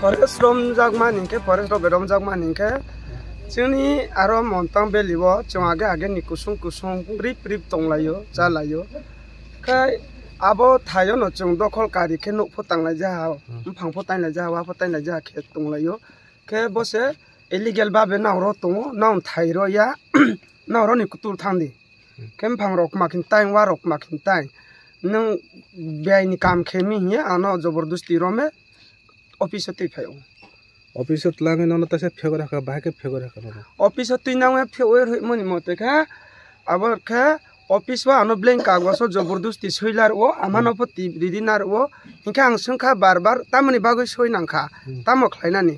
Forest rom jagma ningke forest rom jagma ningke जोंनि आरो मोनतां बेलिबो जों आगे नि कुसुं प्रिप तंलायो जालायो खाय आबो थायो न जों दखल कारिखे न फतांलाय जाहा फां फतांलाय जाहा वा फतांलाय जाहा खे तंलायो के बसे इलिगेल बाबे नावरो तंगो नाव थाइरो या नावरो नि कुतुल थांदि केम फां रक माखिन ताइ वा रक माखिन ताइ नों बेनि काम खेमि हिया आनो जबरदस्ती रमे ऑफिस ते फायो ऑफिस लागे न तसे फेगर रखा बाके फेगर रखा ऑफिस ती नावे फेवर मनि मते का अब का ऑफिस वा अन ब्लैंक कागजो जबरदस्ती सैलार ओ आमानपति रिदिनार ओ इनका आं संखा बार तामनि बागै सैनांखा ताम खलायनानि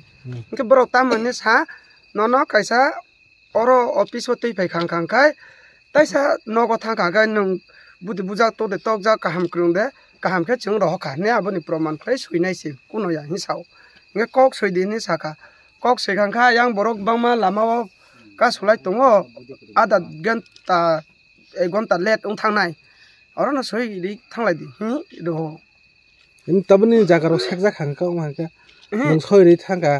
इनका ब्र तामनि सा नन कायसा अरो ऑफिस वा तै फायखां खांखाय ताइसा नगो थांखागाय नों बुदि बुजा तो दे तक जा काहाम क्रुंदे काहाम के जों रह खाने आबनि प्रमाण फ्राय सैनायसि कुनया हिसाव इनका कक सैदिनि साखा कक सैखांखा यां बरक बांमा लामाव का सलाय दङो आदा घन्टा 1 घन्टा लेट उन थांनाय अरन सैरि थांलायदि दो इन तबनि जागारो सेकजा खांका माका नों सैरि थांगा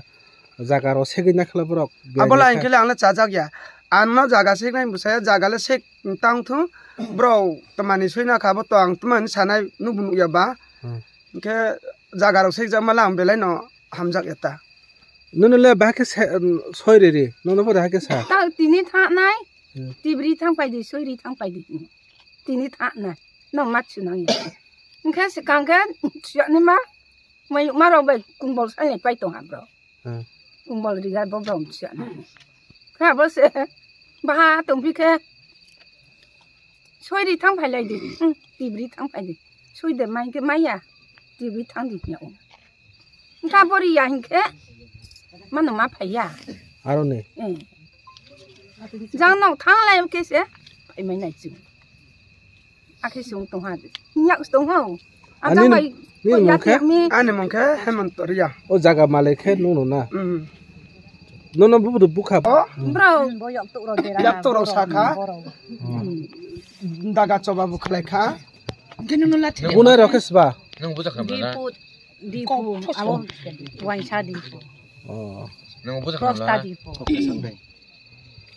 जागारो सेगिना खलाबरक आबला इनकेले आंला जाजा गया आनना जागा सेकनाय बुसाया जागाले सेक तांथु ब्रो तमानि सैना खाबो तो आं तमानि सानाय नुबुनु याबा इनके जागारो सेकजा मला आं बेलाय न हामजाक एता ननले बाके सैरि रे ननो परा के सा ता तिनि थानाय तिब्रि थांपायदि सैरि थांपायदि तिनि थानाय न माछु नय इनका से कांगा सियानि मा मै मारो बाय कुंबल साले पाय तो हाब्रो कुंबल रिगा बब्रम सियानि खाबो से बहा तंबिके सैरि थांपायलायदि तिब्रि थांपायदि सैदे माइके माया तिब्रि थांदि याव इनका बरिया हिंके मानो मा फाया आरो ने जानाव थांलाय केसे फायमायनाय जों आखे सुं तहा याक दङ आजा बाय आने मंखे हेमंत रिया ओ जागा मालेखे नुनो ना ननो बुबु बुखा ब्रो बोयक तोरो देरा याक तोरो साखा दागा चबा बुखलायखा गेनु लाथि गुना रखेसबा नों बुजा खालामना दिपु आबो वाइसा दिपु नों बुजा खालामना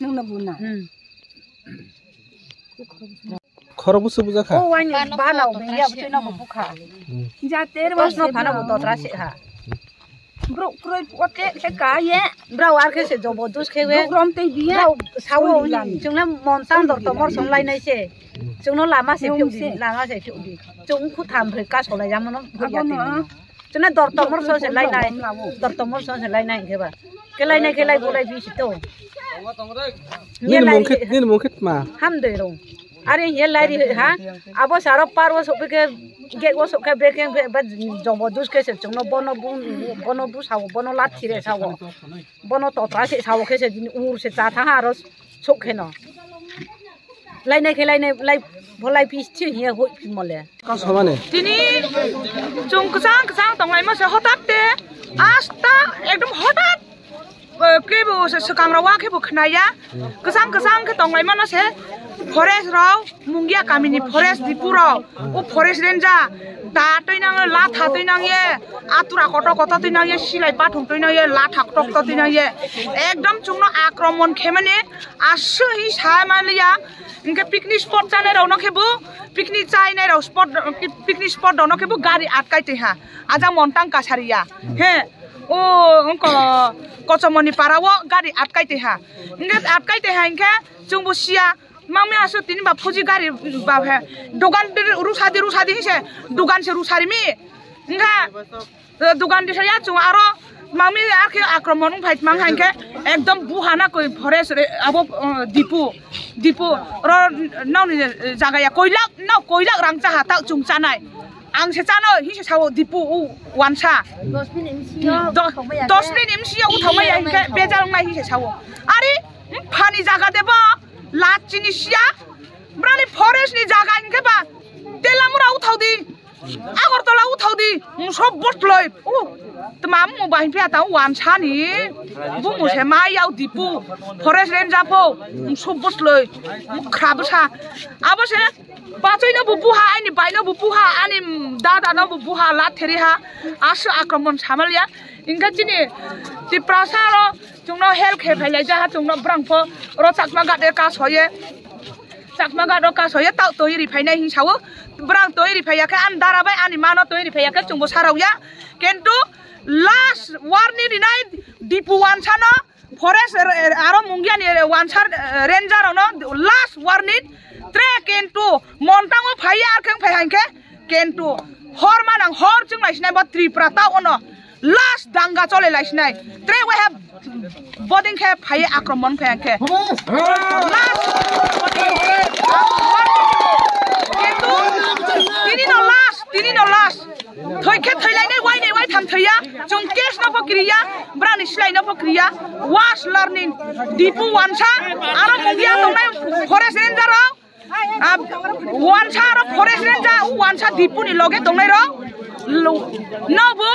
नों नबुना खरबुस बुजा खा ओ वाइन बानाव बेया बतैना बुखा जा 13 वर्ष न फाना बतरा से हा ब्रो क्रोय पटे के काये ब्रो आरखे से जबरदस्त खेवे ग्रम तै बिया सावो जोंना मनतां दरत मर संलायनाय से जोंनो लामा से फिउदि जों खुथामफ्राय का सलाय जामन भयाति जोंना दरत मर से लायनाय दरत मर से लायनाय केबा केलाय बोलाय बिसितो नील मुखित मा हामदे रो अरे ये लाइरी हा आबो सारो पारवा सोपके गेट वो सोके बेकें बे जबरदस्त के से जोंनो बनो सावो बनो लाथि रे सावो बनो तत्रा से सावो के से उर से जा था आरो सोखे न लाइनाय लाइ भलाय पिसथि हे होय फिमले का सबाने तिनी जों कसां तंलाय मसे हटाते आस्ता एकदम हटात केबो सकांरावा केबो खनाया कसां के तंलाय मनसे फरेस्ट राव मुंगिया कामिनी फरेस्ट दिपुराव ओ फरेस्ट रेंजा दातैनांग ला थातैनांगे आतुरा कट तैनांगे सिलाय पाथुं तैनांगे ला थाक टक तैनांगे एकदम चुंनो आक्रमण खेमने आसु हि सामालिया इनके पिकनिक स्पॉट जाने रावनो केबो पिकनिक जायनाय राव स्पॉट पिकनिक स्पॉट दावनो केबो गाड़ी आटकायते हा आजा मोनतां कासारिया हे ओ अंको कचमनी पारावो गाड़ी आटकायते हा इनके जोंबुसिया मामे आसो तिनि बा फौजी गाड़ी बा है दुकान रुसादी हिसे दुकान से रुसारी मी इनका दुकान दिसया जों आरो मामे आखे आक्रमण फाइट मां हांके एकदम बुहाना कोइ फरेस्ट रे आबो दिपु र नावनि जागाया कोइलाक रां जा हाता जों जानाय आं से जानो हिसे सावो दिपु वानसा 10 मिनिट एमसीया उथावबाय इनके बेजालंनाय हिसे सावो आरे फानि जागा देबा लाचिनि सिया ब्रानि फरेस्ट नि जागा इनके बा तेलामुरा उथावदि आगरतला उथावदि सब बटलय tmam mo bahin pia ta wan cha ni bu mo se ma yau dipu forest ranger po subus loi khrab sa abo se ba choi na bu ha ani bai na bu ha ani da na bu ha la theri ha asu akromon samalia inga chini ti prasa ro chungno hel khe phai lai ja ha chungno brang pho ro chakma ga de ka soye chakma ga ro ka soye ta toi ri phai nai hin sawo brang toi ri phai ya ka an dara bai ani mano toi ri phai ya ka chungbo sarau ya kentu last warning ri nai dipu wan chana forest aro mungia ni wan char ranger no last warning tre kentu montango phai ar khang phai hanke kentu hor manang hor chung lai sinai ba tripura ta ono last danga chole lai sinai tre we have boarding ke phai akromon phai ke last kentu tini no last thoi ke thoi lai nei wai tham thoya chung case no pokriya brani slai no pokriya was learning dipu wansa aro mungia tonai forest ranger ro wansa ro forest ranger wansa dipu ni loge tonai ro no bo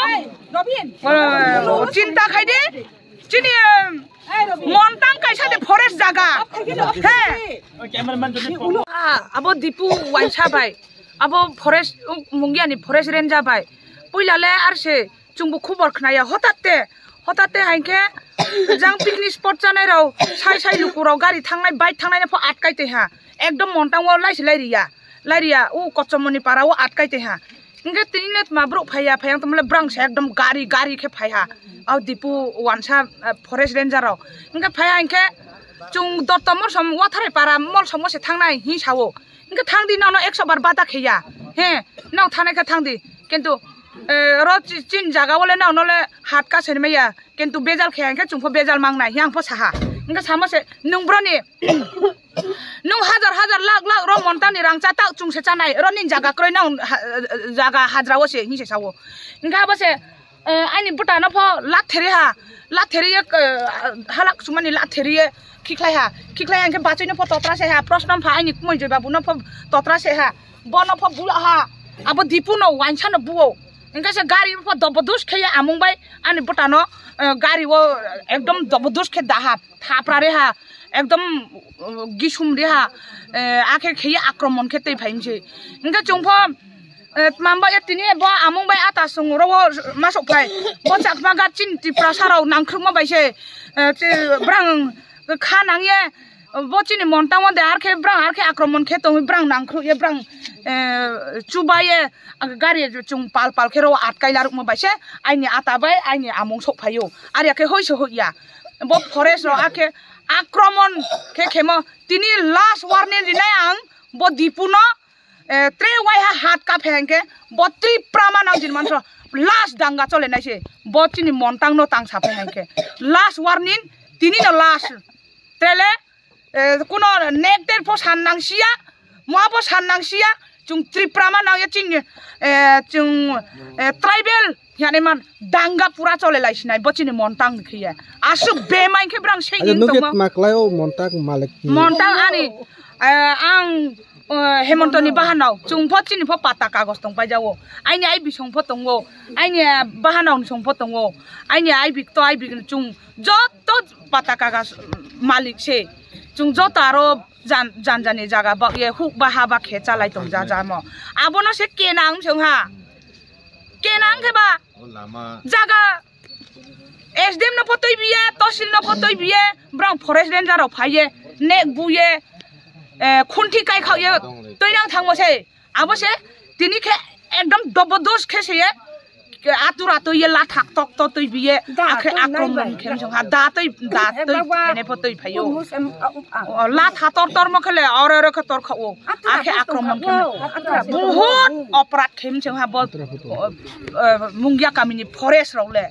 cinta khai de chini montang kaisa de forest jaga he abo dipu wansa bai abo forest mungia ni forest ranger bai puilale arse chungbu khobor khnaya hotate hainke jang picnic spot janai ro sai lukuro gari thangnai bike thangnai na pho atkaite ha ekdom montang wa laisi lairia u kochomoni para u atkaite ha inge tinet ma bro phaya phayang tumle brang se ekdom gari ke phaya au dipu wansa forest ranger ro inge phaya inke chung dotomor som wathare para mol somose thangnai hi sawo inge thangdi no 100 bar bata khiya he naw thanai ka thangdi kintu ro chin jaga wole naw nole hat ka senmeya kintu bezal khaya inge chungpho bezal mangnai yang pho saha inge samose nungbroni nung hajar lak ro montan ni rangcha ta chung se chanai ro nin jaga kroi naw jaga hajra wose hi se sawo inga base ani buta na pho lat theri halak sumani lat theri khiklai anke bachoi na pho totra se ha prosnam pha ani moi joi babu na pho totra se ha bono pho bula ha abo dipu no wancha no buo inga se gari pho dobodus khaya amung bai ani buta no gari wo ekdom dobodus khe daha thapra re ha ekdom gisum re ha akhe khaya akromon khe tei phainje inga chungpho mamba etini bo amung bai ata sungro masok phai bo chakma ga chin ti prasarau nangkruma bai se brang khanang ye bo chini montang wa de arkhe brang arkhe akromon khe to brang nangkhru ye brang chubaye gari chung pal khe ro atkai laruk ma bai se aini ata bai aini amung sok phayo ari akhe hoiso hoya bo forest ro akhe akromon khe khemo tini last warning rinai ang bo dipuno tre wai hat ka phengke bo tripura nang jin manso last danga chole nai se bo chini montang no tang sa phengke last warning tini no last trele kuno nekter pho sannang sia mo pho sannang sia chung tripura nang ye chung tribal yani man danga pura chole lai sinai bo chini montang khiya asu be mai ke brang sengin to maklai o montang malik montang ani ang hemontoni bahanau chungpho chini pho pata kagos tong pai jawo aini ai bi songpho tongo aini bahanau songpho tongo aini ai bi chung joto pata kagas malik se chung joto aro janjani jaga ba ye huk ba ha ba khecha lai tong ja mo abono se kenang chungha kenang ke ba jaga SDM no photoi biye tosil no photoi biye brang forest ranger ro phaye nek buye khunti kai khau ye toirang thangmo se abose tini khe ekdom dobodos khe se atura to ye la thak tok to toi biye akhe akromon khem jong ha da toi ne photoi phayo la thator tor mo khale aur khe tor khau akhe akromon khem bahut oprat khem jong ha bol mungia kamini forest role